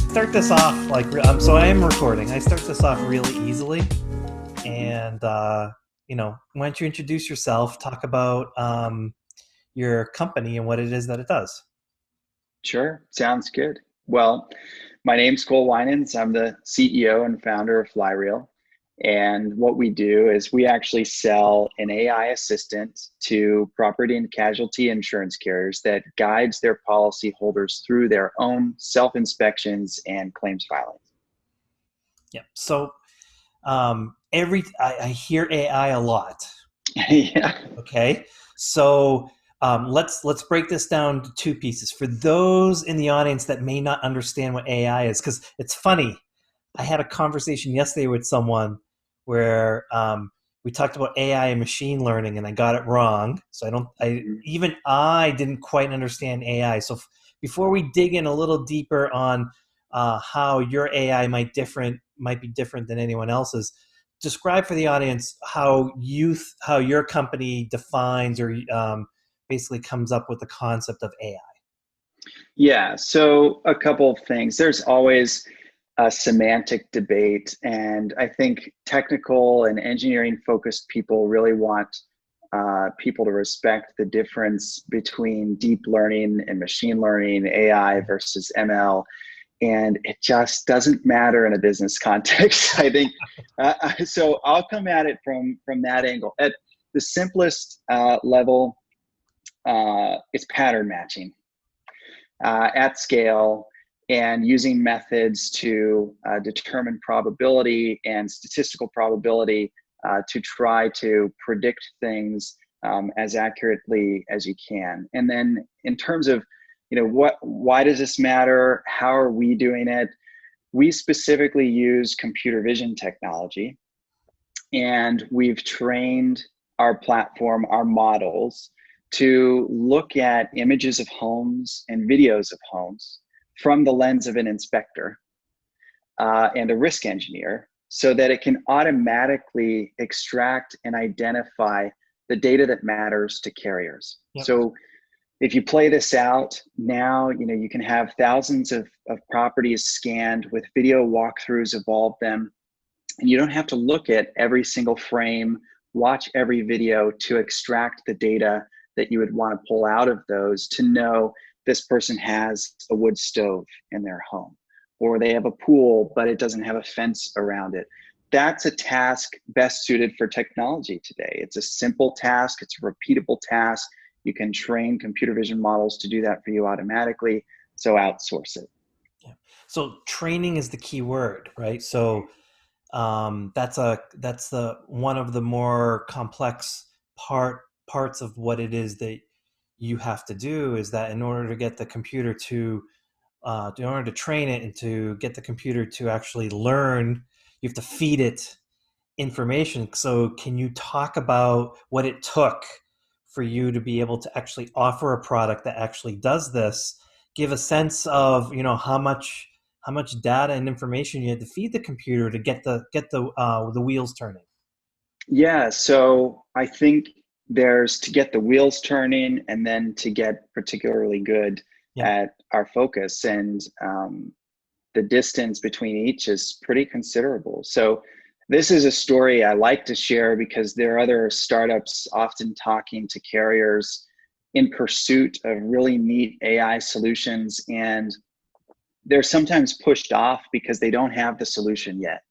start this off like so I am recording. I start this off really easily, and why don't you introduce yourself? Talk about your company and what it is that it does. Sure, sounds good. Well, my name's 𝐕𝐢𝐬𝐮𝐸. I'm the CEO and founder of FlyReal. And what we do is we actually sell an AI assistant to property and casualty insurance carriers that guides their policyholders through their own self-inspections and claims filings. Yeah. So I hear AI a lot. Yeah. Okay. So let's break this down to two pieces for those in the audience that may not understand what AI is, because it's funny. I had a conversation yesterday with someone where we talked about AI and machine learning, and I got it wrong. So I didn't quite understand AI. So before we dig in a little deeper on how your AI might be different than anyone else's, describe for the audience how your company defines or basically comes up with the concept of AI. Yeah, so a couple of things. There's always a semantic debate, and I think technical and engineering focused people really want people to respect the difference between deep learning and machine learning, AI versus ML, and it just doesn't matter in a business context. I think so. I'll come at it from that angle. At the simplest level, it's pattern matching at scale, and using methods to determine probability and statistical probability to try to predict things as accurately as you can. And then in terms of, why does this matter? How are we doing it? We specifically use computer vision technology, and we've trained our platform, our models, to look at images of homes and videos of homes from the lens of an inspector and a risk engineer, so that it can automatically extract and identify the data that matters to carriers. Yep. So if you play this out now, you can have thousands of properties scanned with video walkthroughs of all of them, and you don't have to look at every single frame, watch every video to extract the data that you would want to pull out of those to know this person has a wood stove in their home, or they have a pool, but it doesn't have a fence around it. That's a task best suited for technology today. It's a simple task. It's a repeatable task. You can train computer vision models to do that for you automatically. So outsource it. Yeah. So training is the key word, right? So that's the one of the more complex parts of what it is that you have to do, is that in order to get the computer to in order to train it and to get the computer to actually learn, you have to feed it information. So can you talk about what it took for you to be able to actually offer a product that actually does this? Give a sense of how much data and information you had to feed the computer to get the wheels turning. Yeah, so I think there's to get the wheels turning, and then to get particularly good at our focus, and the distance between each is pretty considerable. So this is a story I like to share because there are other startups often talking to carriers in pursuit of really neat AI solutions, and they're sometimes pushed off because they don't have the solution yet.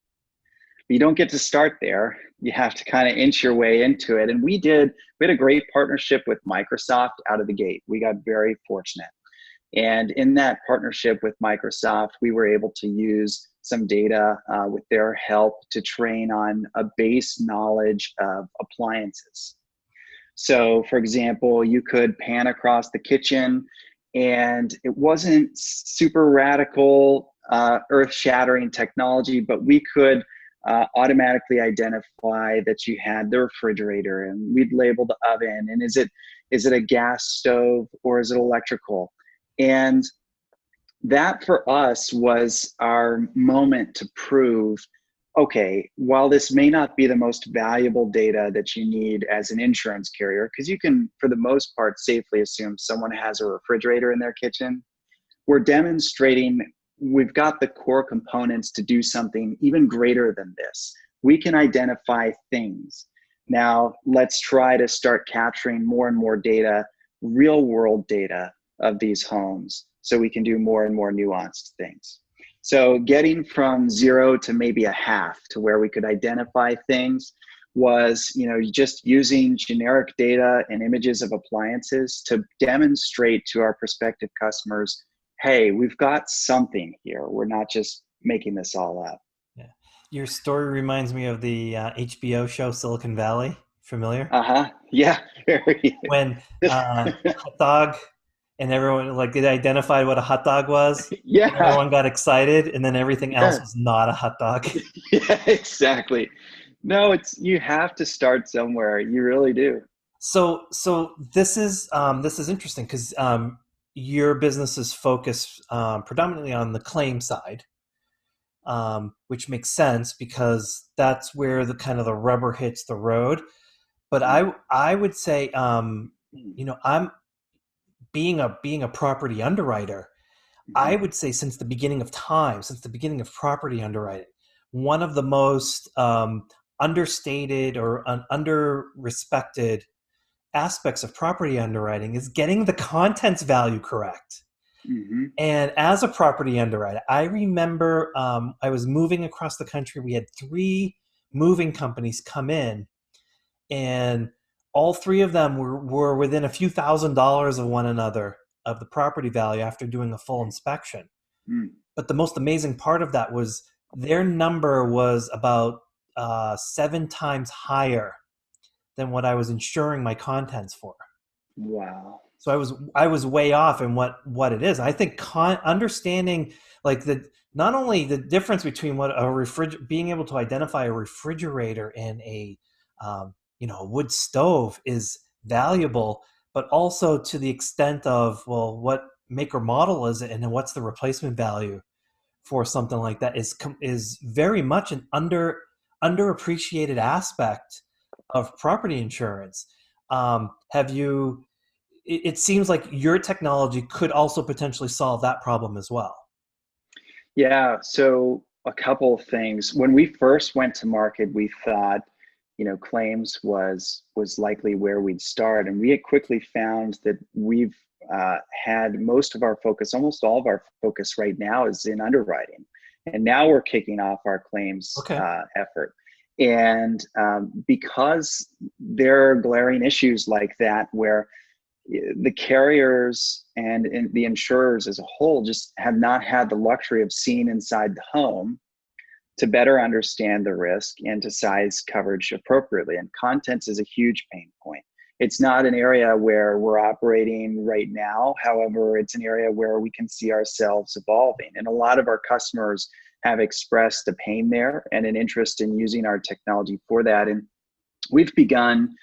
But you don't get to start there. You have to kind of inch your way into it. And we had a great partnership with Microsoft out of the gate. We got very fortunate. And in that partnership with Microsoft, we were able to use some data with their help to train on a base knowledge of appliances. So for example, you could pan across the kitchen, and it wasn't super radical, earth-shattering technology, but we could automatically identify that you had the refrigerator, and we'd label the oven, and is it a gas stove or is it electrical? And that for us was our moment to prove, okay, while this may not be the most valuable data that you need as an insurance carrier, because you can, for the most part, safely assume someone has a refrigerator in their kitchen, we're demonstrating we've got the core components to do something even greater than this. We can identify things. Now let's try to start capturing more and more data, real world data of these homes, so we can do more and more nuanced things. So getting from 0 to maybe a half to where we could identify things was, just using generic data and images of appliances to demonstrate to our prospective customers, hey, we've got something here. We're not just making this all up. Yeah. Your story reminds me of the HBO show Silicon Valley. Familiar? Yeah, very. When hot dog, and everyone, like, they identified what a hot dog was, and Yeah, everyone got excited, and then everything else yeah, was not a hot dog. yeah, exactly. No, you have to start somewhere. You really do. So this is interesting because your business is focused predominantly on the claim side, which makes sense because that's where the kind of the rubber hits the road. But I would say, I'm being a property underwriter. I Mhm. would say since the beginning of time, since the beginning of property underwriting, one of the most understated or under-respected aspects of property underwriting is getting the contents value correct. Mhm. And as a property underwriter, I remember I was moving across the country. We had 3 moving companies come in, and all 3 of them were within a few $1,000s of one another of the property value after doing a full inspection. Mm. But the most amazing part of that was their number was about 7 times higher than what I was insuring my contents for. Wow. So I was way off in what it is. I think understanding, like, the not only the difference between what being able to identify a refrigerator and a wood stove is valuable, but also to the extent of, well, what make or model is it, and then what's the replacement value for something like that is very much an underappreciated aspect of property insurance. Have you? It seems like your technology could also potentially solve that problem as well. Yeah, so a couple of things. When we first went to market, we thought, claims was likely where we'd start, and we had quickly found that we've had most of our focus, almost all of our focus right now is in underwriting, and now we're kicking off our claims Okay. effort. And because there are glaring issues like that where the carriers and the insurers as a whole just have not had the luxury of seeing inside the home to better understand the risk and to size coverage appropriately. And contents is a huge pain point. It's not an area where we're operating right now. However, it's an area where we can see ourselves evolving. And a lot of our customers have expressed a pain there and an interest in using our technology for that. And we've begun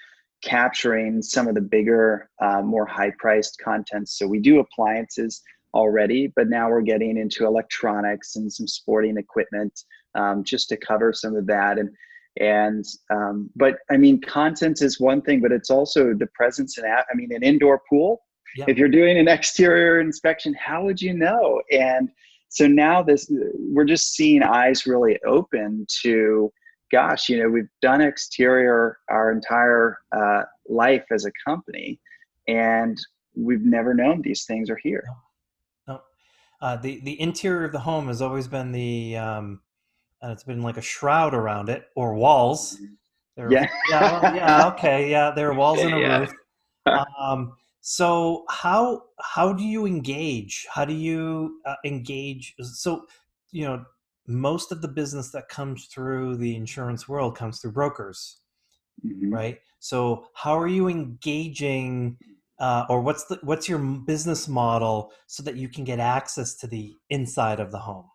capturing some of the bigger, more high-priced contents. So we do appliances already, but now we're getting into electronics and some sporting equipment, just to cover some of that. But I mean, contents is one thing, but it's also the presence in, an indoor pool. Yep. If you're doing an exterior inspection, how would you know? And so now we're just seeing eyes really open to, gosh, we've done exterior our entire life as a company, and we've never known these things are here. No. The interior of the home has always been it's been like a shroud around it, or walls. Yeah. Yeah, okay, yeah, there are walls and a Yeah. roof. So how do you engage? How do you engage? So, you know, most of the business that comes through the insurance world comes through brokers, Mhm. right? So how are you engaging, or what's your business model so that you can get access to the inside of the home?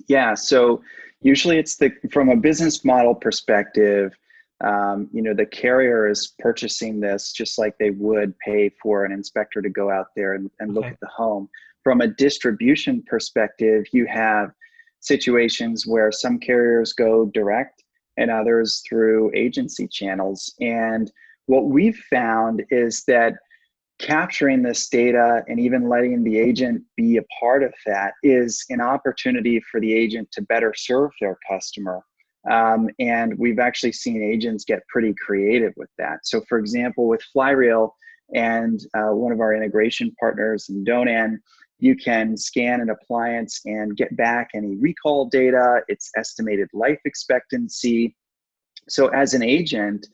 Yeah, so usually it's from a business model perspective, the carrier is purchasing this just like they would pay for an inspector to go out there and look Okay. at the home. From a distribution perspective, you have situations where some carriers go direct and others through agency channels. And what we've found is that capturing this data and even letting the agent be a part of that is an opportunity for the agent to better serve their customer. And we've actually seen agents get pretty creative with that. So for example, with Flyreel and one of our integration partners in Donan, you can scan an appliance and get back any recall data, its estimated life expectancy. So as an agent,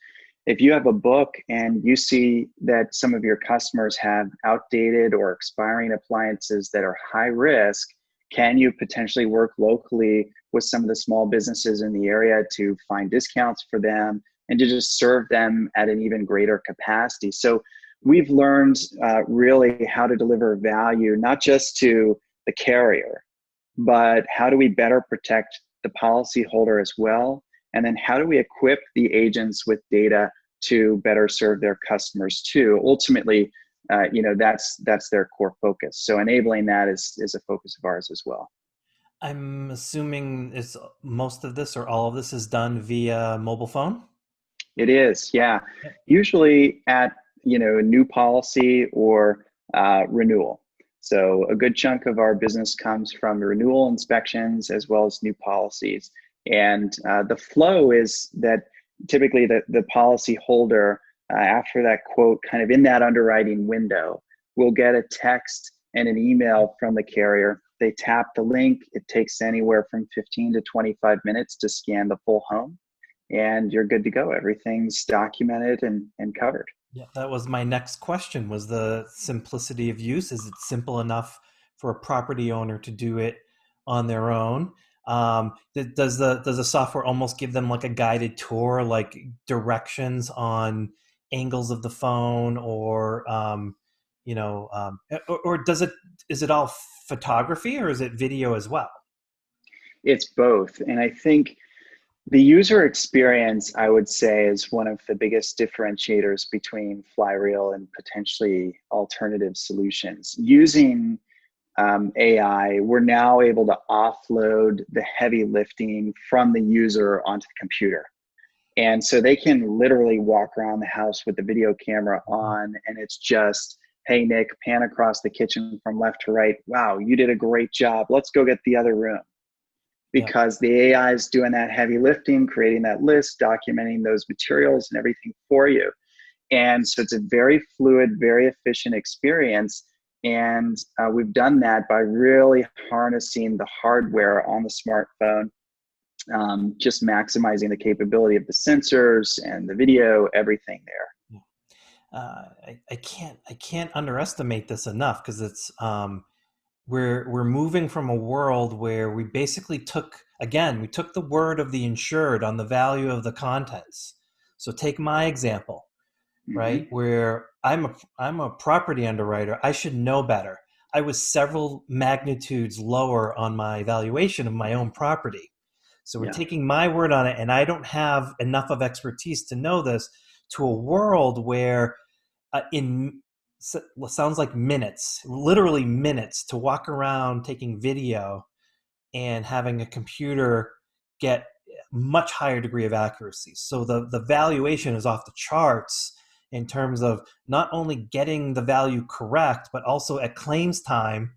if you have a book and you see that some of your customers have outdated or expiring appliances that are high risk, can you potentially work locally with some of the small businesses in the area to find discounts for them and to just serve them at an even greater capacity? So we've learned really how to deliver value, not just to the carrier, but how do we better protect the policyholder as well? And then how do we equip the agents with data to better serve their customers too? Ultimately, that's their core focus. So enabling that is a focus of ours as well. I'm assuming it's most of this or all of this is done via mobile phone. It is, yeah. Yep. Usually at a new policy or renewal. So a good chunk of our business comes from renewal inspections as well as new policies. And the flow is that typically the policy holder, after that quote, kind of in that underwriting window, will get a text and an email from the carrier. They tap the link. It takes anywhere from 15 to 25 minutes to scan the full home, and you're good to go. Everything's documented and covered. Yeah, that was my next question, was the simplicity of use. Is it simple enough for a property owner to do it on their own? Does the software almost give them like a guided tour, like directions on angles of the phone, or or is it all photography, or is it video as well? It's both. And I think the user experience, I would say, is one of the biggest differentiators between Flyreel and potentially alternative solutions. Using AI, we're now able to offload the heavy lifting from the user onto the computer. And so they can literally walk around the house with the video camera on, and it's just, hey, Nick, pan across the kitchen from left to right. Wow, you did a great job. Let's go get the other room. Yeah. Because the AI is doing that heavy lifting, creating that list, documenting those materials and everything for you. And so it's a very fluid, very efficient experience. And we've done that by really harnessing the hardware on the smartphone, just maximizing the capability of the sensors and the video, everything there. I can't underestimate this enough, because it's we're moving from a world where we basically took the word of the insured on the value of the contents. So take my example, right? Mm-hmm. Where I'm a property underwriter. I should know better. I was several magnitudes lower on my valuation of my own property. So we're Yeah. taking my word on it, and I don't have enough of expertise to know this, to a world where in sounds like minutes, literally minutes, to walk around taking video and having a computer get much higher degree of accuracy. So the valuation is off the charts in terms of not only getting the value correct, but also at claims time,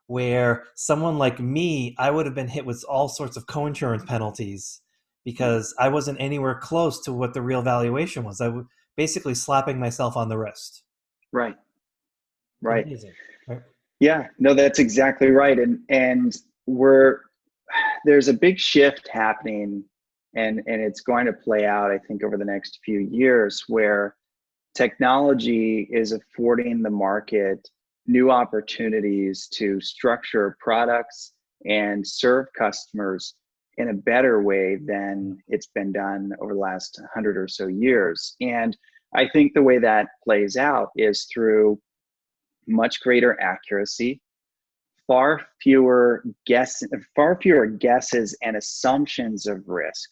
where someone like me, I would have been hit with all sorts of co-insurance penalties because I wasn't anywhere close to what the real valuation was. I was basically slapping myself on the wrist. Right. Right. Amazing. Right. Yeah, no, that's exactly right. And there's a big shift happening, and it's going to play out, I think, over the next few years, where technology is affording the market new opportunities to structure products and serve customers in a better way than it's been done over the last 100 or so years. And I think the way that plays out is through much greater accuracy, far fewer guesses and assumptions of risk.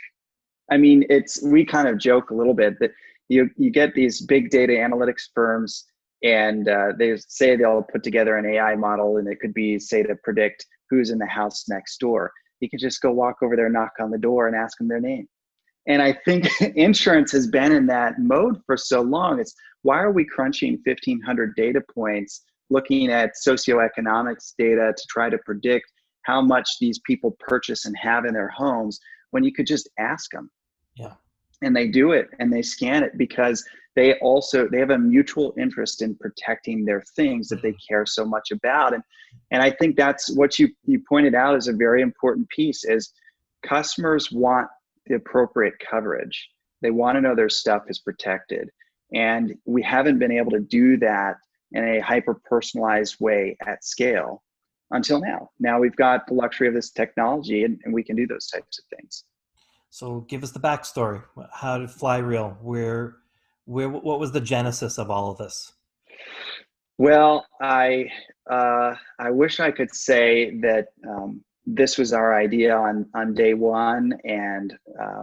I mean, we kind of joke a little bit that you get these big data analytics firms, and they say they'll put together an AI model, and it could be, say, to predict who's in the house next door. You can just go walk over there, knock on the door, and ask them their name. And I think insurance has been in that mode for so long. It's why are we crunching 1,500 data points, looking at socioeconomics data to try to predict how much these people purchase and have in their homes when you could just ask them? Yeah. And they do it and they scan it because they have a mutual interest in protecting their things that they care so much about. And I think that's what you pointed out is a very important piece is customers want the appropriate coverage. They want to know their stuff is protected. And we haven't been able to do that in a hyper-personalized way at scale until now. Now we've got the luxury of this technology and we can do those types of things. So give us the backstory. How did Flyreel? What was the genesis of all of this? Well, I wish I could say that this was our idea on day one, and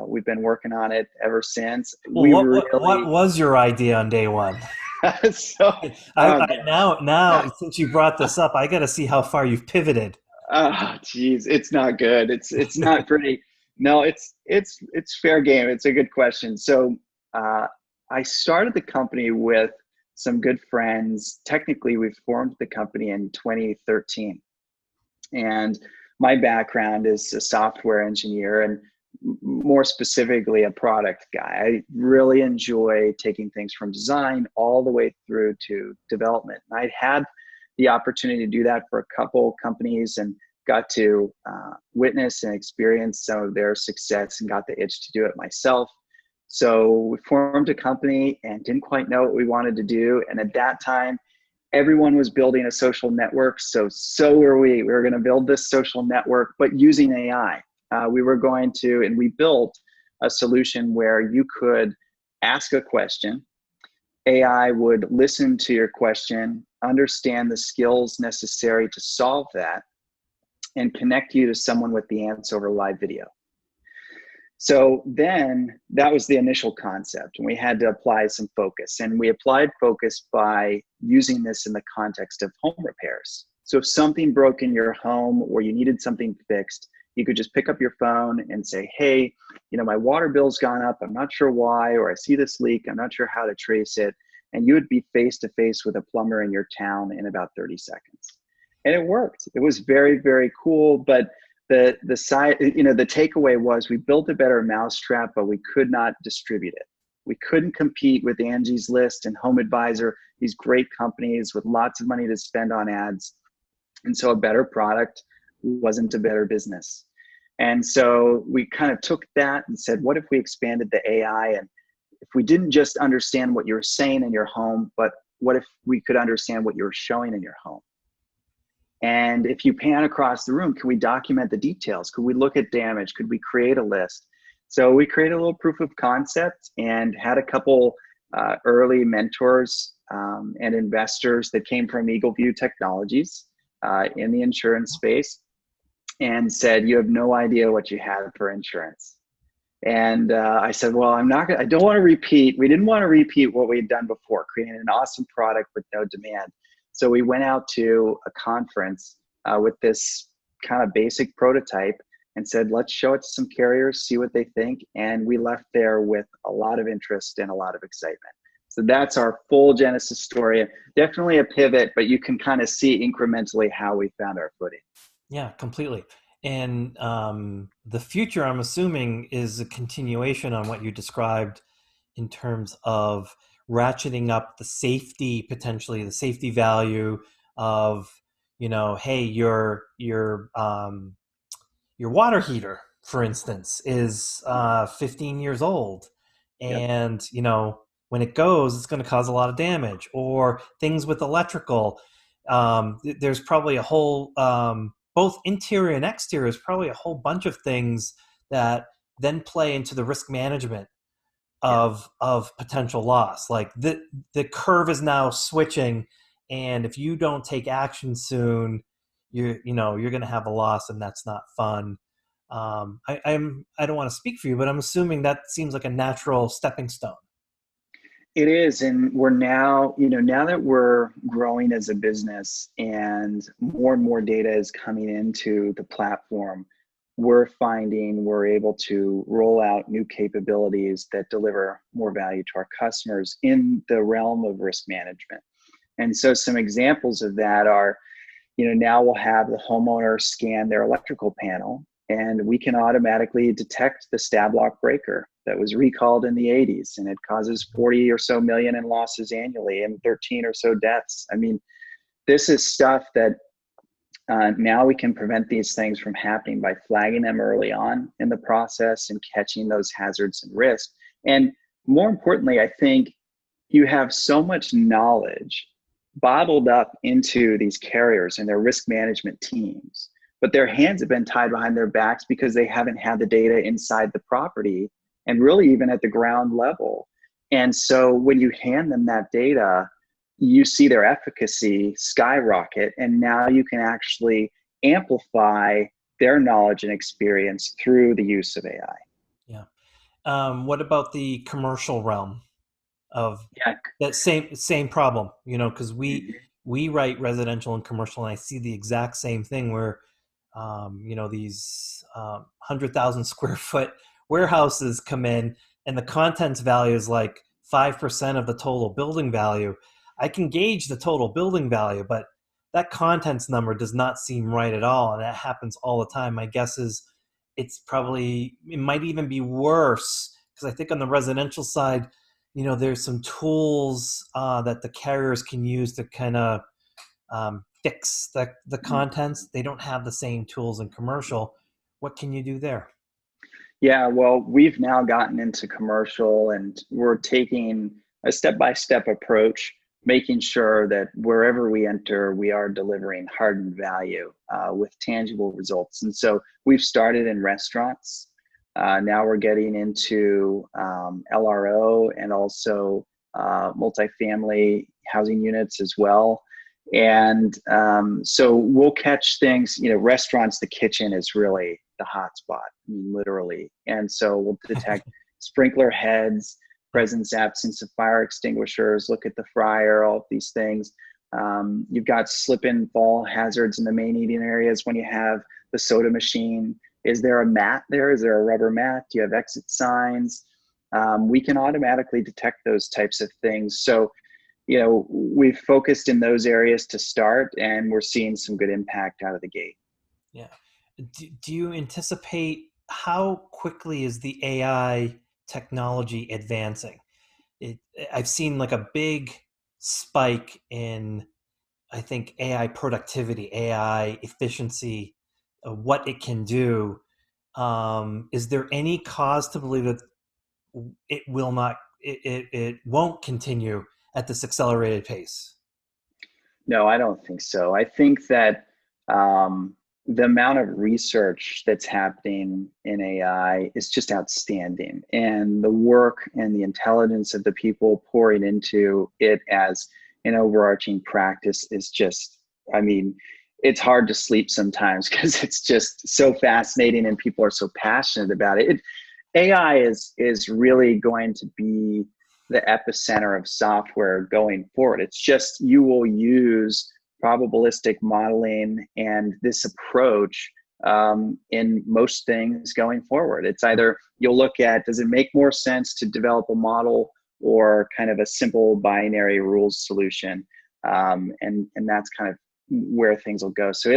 we've been working on it ever since. Well, what was your idea on day one? So now since you brought this up, I got to see how far you've pivoted. oh, geez, it's not good. It's not pretty. No, it's fair game. It's a good question. So I started the company with some good friends. Technically, we formed the company in 2013, and my background is a software engineer and more specifically a product guy. I really enjoy taking things from design all the way through to development. And I had the opportunity to do that for a couple companies and got to witness and experience some of their success and got the itch to do it myself. So we formed a company and didn't quite know what we wanted to do. And at that time, everyone was building a social network. So were we. We were going to build this social network, but using AI. We built a solution where you could ask a question. AI would listen to your question, understand the skills necessary to solve that, and connect you to someone with the answer over live video. So then that was the initial concept, and we had to apply some focus. And we applied focus by using this in the context of home repairs. So if something broke in your home or you needed something fixed, you could just pick up your phone and say, hey, my water bill's gone up. I'm not sure why, or I see this leak. I'm not sure how to trace it. And you would be face to face with a plumber in your town in about 30 seconds. And it worked. It was very, very cool. But the takeaway was we built a better mousetrap, but we could not distribute it. We couldn't compete with Angie's List and Home Advisor, these great companies with lots of money to spend on ads. And so a better product wasn't a better business. And so we kind of took that and said, what if we expanded the AI? And if we didn't just understand what you were saying in your home, but what if we could understand what you were showing in your home? And if you pan across the room, can we document the details? Could we look at damage? Could we create a list? So we created a little proof of concept and had a couple early mentors and investors that came from 𝐕𝐢𝐬𝐬 Technologies in the insurance space and said, you have no idea what you have for insurance. And I said, well, I don't want to repeat. We didn't want to repeat what we had done before, creating an awesome product with no demand. So we went out to a conference with this kind of basic prototype and said, let's show it to some carriers, see what they think. And we left there with a lot of interest and a lot of excitement. So that's our full genesis story. Definitely a pivot, but you can kind of see incrementally how we found our footing. Yeah, completely. And the future, I'm assuming, is a continuation on what you described in terms of ratcheting up the safety, potentially the safety value of, hey, your water heater, for instance, is 15 years old. And, when it goes, it's going to cause a lot of damage. Or things with electrical. There's probably a whole, both interior and exterior, is probably a whole bunch of things that then play into the risk management of potential loss. Like the curve is now switching, and if you don't take action soon, you're going to have a loss, and that's not fun. I don't want to speak for you, but I'm assuming that seems like a natural stepping stone. It is, and we're now, now that we're growing as a business and more data is coming into the platform, we're finding we're able to roll out new capabilities that deliver more value to our customers in the realm of risk management. And so some examples of that are, now we'll have the homeowner scan their electrical panel, and we can automatically detect the stab lock breaker that was recalled in the 80s, and it causes 40 or so million in losses annually and 13 or so deaths. I mean, this is stuff that now we can prevent these things from happening by flagging them early on in the process and catching those hazards and risks. And more importantly, I think you have so much knowledge bottled up into these carriers and their risk management teams, but their hands have been tied behind their backs because they haven't had the data inside the property and really even at the ground level. And so when you hand them that data, you see their efficacy skyrocket, and now you can actually amplify their knowledge and experience through the use of AI. Yeah. What about the commercial realm of Yeah. that same problem? Because we write residential and commercial, and I see the exact same thing where these 100,000 square foot warehouses come in, and the contents value is like 5% of the total building value. I can gauge the total building value, but that contents number does not seem right at all, and that happens all the time. My guess is it might even be worse, because I think on the residential side, there's some tools that the carriers can use to kind of fix the contents. They don't have the same tools in commercial. What can you do there? Yeah, well, we've now gotten into commercial, and we're taking a step-by-step approach, making sure that wherever we enter, we are delivering hardened value with tangible results. And so we've started in restaurants. Now we're getting into LRO and also multifamily housing units as well. And so we'll catch things, restaurants, the kitchen is really the hot spot, I mean, literally. And so we'll detect sprinkler heads, presence, absence of fire extinguishers, look at the fryer, all of these things. You've got slip and fall hazards in the main eating areas when you have the soda machine. Is there a mat there? Is there a rubber mat? Do you have exit signs? We can automatically detect those types of things. So, we've focused in those areas to start, and we're seeing some good impact out of the gate. Yeah. Do you anticipate, how quickly is the AI technology advancing? I've seen like a big spike in, I think, AI productivity, AI efficiency, what it can do. Is there any cause to believe that it won't continue at this accelerated pace? No, I don't think so. I think that the amount of research that's happening in AI is just outstanding. And the work and the intelligence of the people pouring into it as an overarching practice is just, I mean, it's hard to sleep sometimes because it's just so fascinating and people are so passionate about it. AI is really going to be the epicenter of software going forward. It's just, you will use probabilistic modeling and this approach in most things going forward. It's either you'll look at, does it make more sense to develop a model or kind of a simple binary rules solution? And that's kind of where things will go. So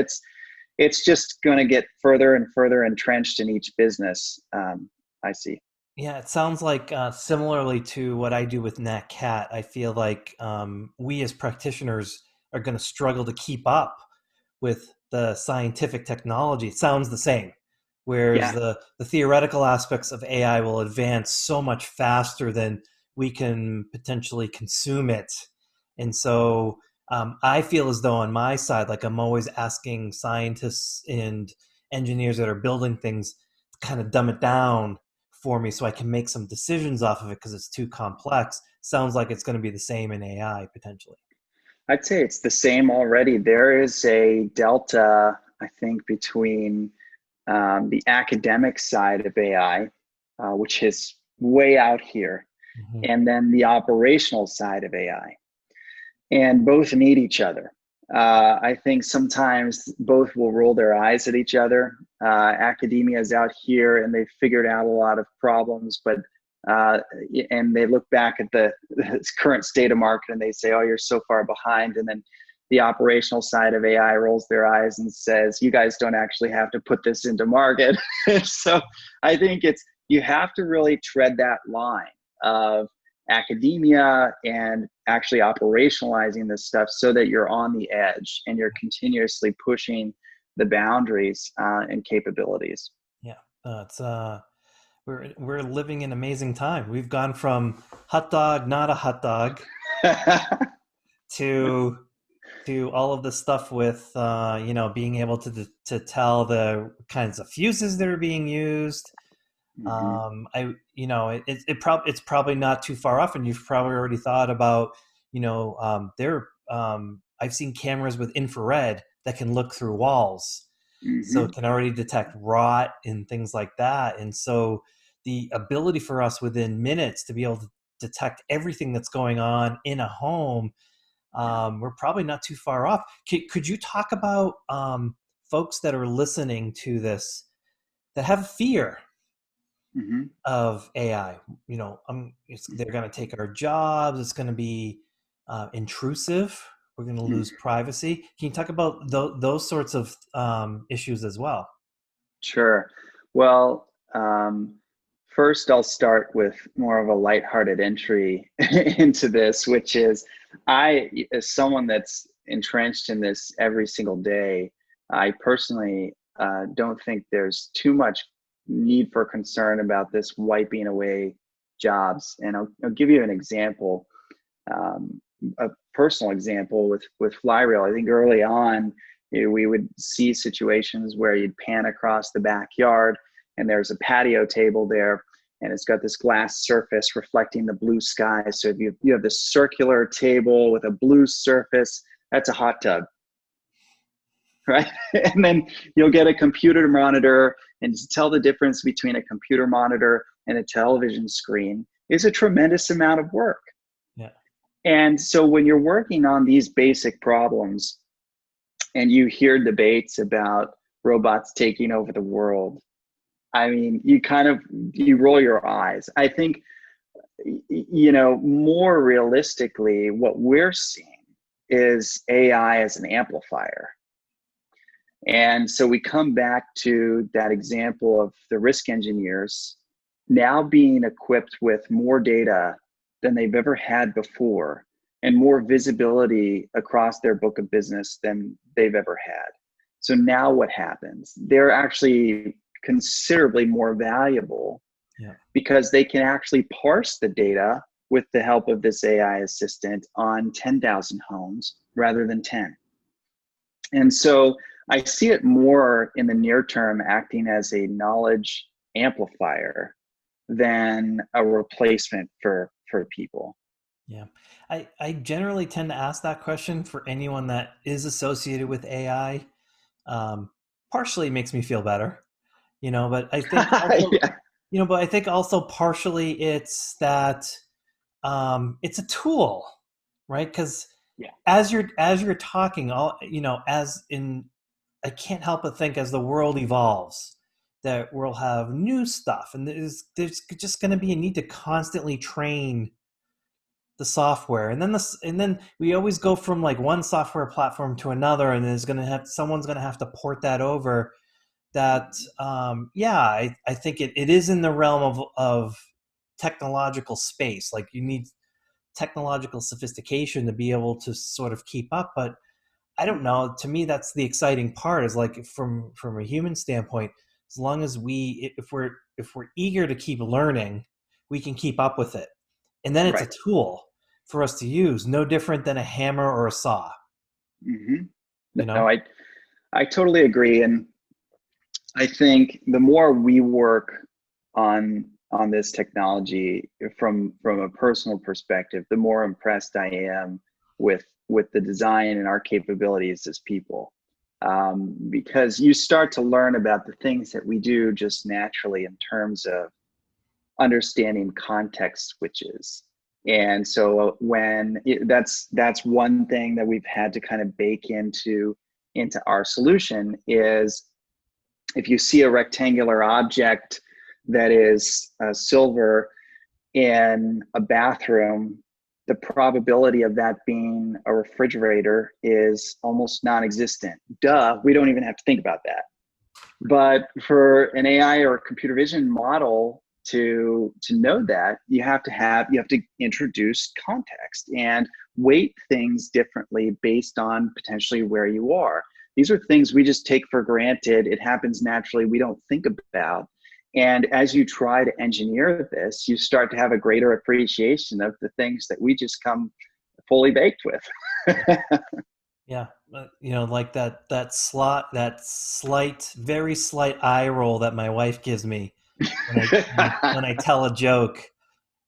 it's just going to get further and further entrenched in each business. I see. Yeah, it sounds like similarly to what I do with NatCat, I feel like we as practitioners are going to struggle to keep up with the scientific technology. It sounds the same, whereas Yeah. the theoretical aspects of AI will advance so much faster than we can potentially consume it. And so I feel as though on my side, like I'm always asking scientists and engineers that are building things to kind of dumb it down for me so I can make some decisions off of it because it's too complex. Sounds like it's going to be the same in AI potentially. I'd say it's the same already. There is a delta, I think, between the academic side of AI, which is way out here, Mm-hmm. and then the operational side of AI. And both need each other. I think sometimes both will roll their eyes at each other. Academia is out here and they've figured out a lot of problems, but and they look back at the current state of market and they say, "Oh, you're so far behind." And then the operational side of AI rolls their eyes and says, "You guys don't actually have to put this into market." So I think you have to really tread that line of academia and actually operationalizing this stuff so that you're on the edge and you're continuously pushing the boundaries and capabilities. Yeah, it's we're living in amazing time. We've gone from hot dog, not a hot dog, to all of the stuff with being able to tell the kinds of fuses that are being used. Mm-hmm. It's probably not too far off, and you've probably already thought about, I've seen cameras with infrared that can look through walls, so Mm-hmm. it can already detect rot and things like that. And so the ability for us within minutes to be able to detect everything that's going on in a home, we're probably not too far off. Could you talk about folks that are listening to this that have fear Mm-hmm. of AI? They're going to take our jobs. It's going to be intrusive. We're going to Mm-hmm. lose privacy. Can you talk about those sorts of issues as well? Sure. Well, first I'll start with more of a lighthearted entry into this, which is as someone that's entrenched in this every single day, I personally don't think there's too much need for concern about this wiping away jobs. And I'll give you an example, a personal example with Flyrail. I think early on, we would see situations where you'd pan across the backyard and there's a patio table there and it's got this glass surface reflecting the blue sky. So if you have this circular table with a blue surface, that's a hot tub, right? And then you'll get a computer monitor, and to tell the difference between a computer monitor and a television screen is a tremendous amount of work. Yeah. And so when you're working on these basic problems, and you hear debates about robots taking over the world, I mean, you roll your eyes. I think, more realistically, what we're seeing is AI as an amplifier. And so we come back to that example of the risk engineers now being equipped with more data than they've ever had before and more visibility across their book of business than they've ever had. So now what happens? They're actually considerably more valuable Yeah. because they can actually parse the data with the help of this AI assistant on 10,000 homes rather than 10. And so I see it more in the near term acting as a knowledge amplifier than a replacement for people. Yeah. I generally tend to ask that question for anyone that is associated with AI. Partially it makes me feel better, but I think also, Yeah. but I think also partially it's that it's a tool, right? Because Yeah. as you're talking, as in, I can't help but think as the world evolves, that we'll have new stuff, and there's just going to be a need to constantly train the software, and then we always go from like one software platform to another, and someone's going to have to port that over. That I think it is in the realm of technological space. Like, you need technological sophistication to be able to sort of keep up. But I don't know, to me that's the exciting part, is like, from a human standpoint, as long as if we're eager to keep learning, we can keep up with it. And then it's a Right. tool for us to use, no different than a hammer or a saw, Mm-hmm. you No, know? I totally agree. And I think the more we work on this technology from a personal perspective, the more impressed I am with the design and our capabilities as people. Because you start to learn about the things that we do just naturally in terms of understanding context switches And so that's one thing that we've had to kind of bake into our solution is, if you see a rectangular object that is silver in a bathroom, the probability of that being a refrigerator is almost non-existent. Duh, we don't even have to think about that. But for an AI or computer vision model to know that, you have to introduce context and weight things differently based on potentially where you are. These are things we just take for granted. It happens naturally. We don't think about. And as you try to engineer this, you start to have a greater appreciation of the things that we just come fully baked with. Yeah, like that slight, very slight eye roll that my wife gives me when I tell a joke,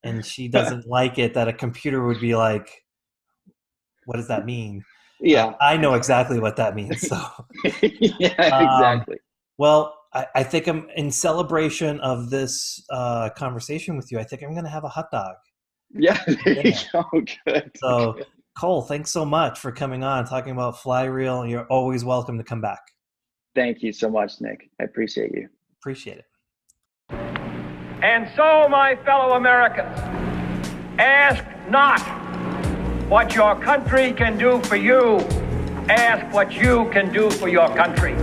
and she doesn't like it. That a computer would be like, "What does that mean?" Yeah. I know exactly what that means. So, Yeah, exactly. Well, I think I'm in celebration of this conversation with you. I think I'm going to have a hot dog. Yeah, there you go. Good. So, Good. Cole, thanks so much for coming on, talking about Flyreel. You're always welcome to come back. Thank you so much, Nick. I appreciate you. Appreciate it. And so, my fellow Americans, ask not what your country can do for you. Ask what you can do for your country.